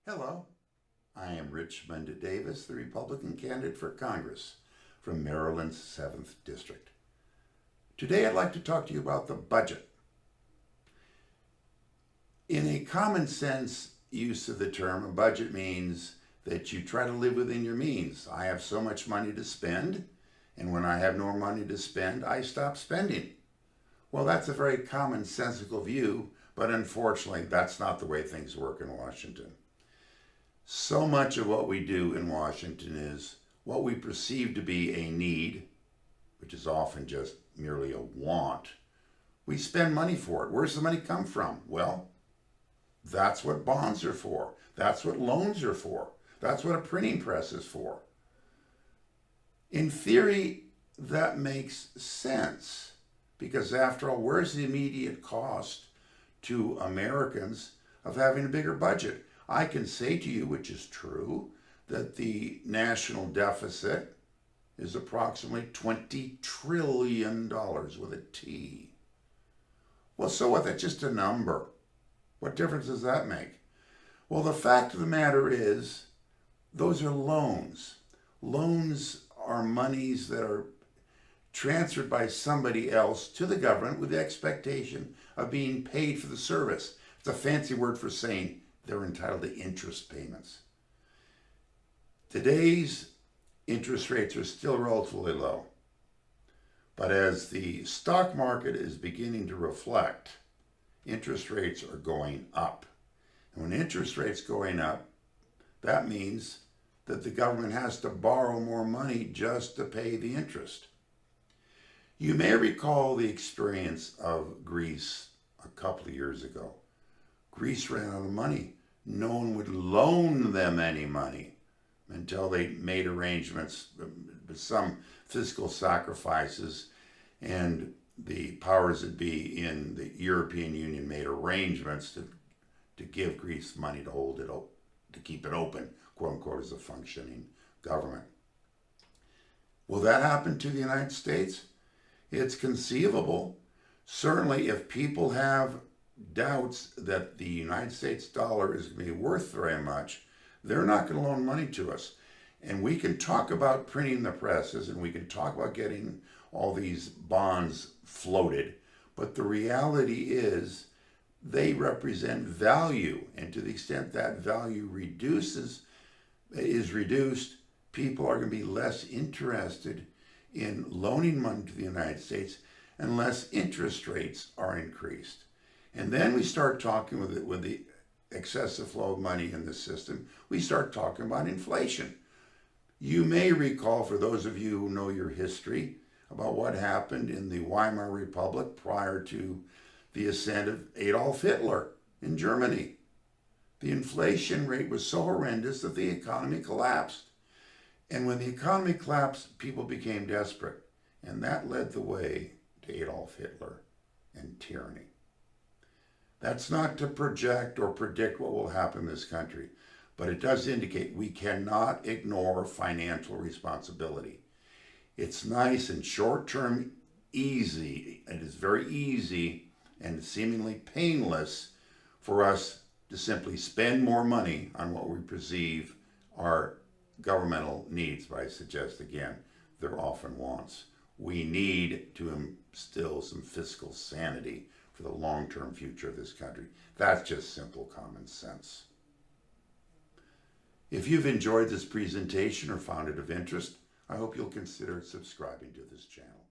Hello, I am Richmond Davis, the Republican candidate for Congress from Maryland's 7th District. Today I'd like to talk to you about the budget. In a common sense use of the term, a budget means that you try to live within your means. I have so much money to spend, and when I have no money to spend, I stop spending. Well, that's a very commonsensical view, but unfortunately, that's not the way things work in Washington. So much of what we do in Washington is what we perceive to be a need, which is often just merely a want. We spend money for it. Where's the money come from? Well, that's what bonds are for. That's what loans are for. That's what a printing press is for. In theory, that makes sense because after all, where's the immediate cost to Americans of having a bigger budget? I can say to you, which is true, that the national deficit is approximately $20 trillion with a T. Well, so what? That's just a number. What difference does that make? Well, the fact of the matter is, those are loans. Loans are monies that are transferred by somebody else to the government with the expectation of being paid for the service. It's a fancy word for saying they're entitled to interest payments. Today's interest rates are still relatively low, but as the stock market is beginning to reflect, interest rates are going up. And when interest rates going up, that means that the government has to borrow more money just to pay the interest. You may recall the experience of Greece a couple of years ago. Greece ran out of money. No one would loan them any money until they made arrangements, some fiscal sacrifices, and the powers that be in the European Union made arrangements to give Greece money to hold it, to keep it open, quote unquote, as a functioning government. Will that happen to the United States? It's conceivable. Certainly, if people have doubts that the United States dollar is going to be worth very much, they're not going to loan money to us. And we can talk about printing the presses and we can talk about getting all these bonds floated, but the reality is they represent value, and to the extent that value is reduced, people are going to be less interested in loaning money to the United States unless interest rates are increased. And then we start talking with the excessive flow of money in the system, we start talking about inflation. You may recall, for those of you who know your history, about what happened in the Weimar Republic prior to the ascent of Adolf Hitler in Germany. The inflation rate was so horrendous that the economy collapsed. And when the economy collapsed, people became desperate. And that led the way to Adolf Hitler and tyranny. That's not to project or predict what will happen in this country, but it does indicate we cannot ignore financial responsibility. It's nice and short-term easy, and it's very easy and seemingly painless for us to simply spend more money on what we perceive are governmental needs, but I suggest again, they're often wants. We need to instill some fiscal sanity for the long-term future of this country. That's just simple common sense. If you've enjoyed this presentation or found it of interest, I hope you'll consider subscribing to this channel.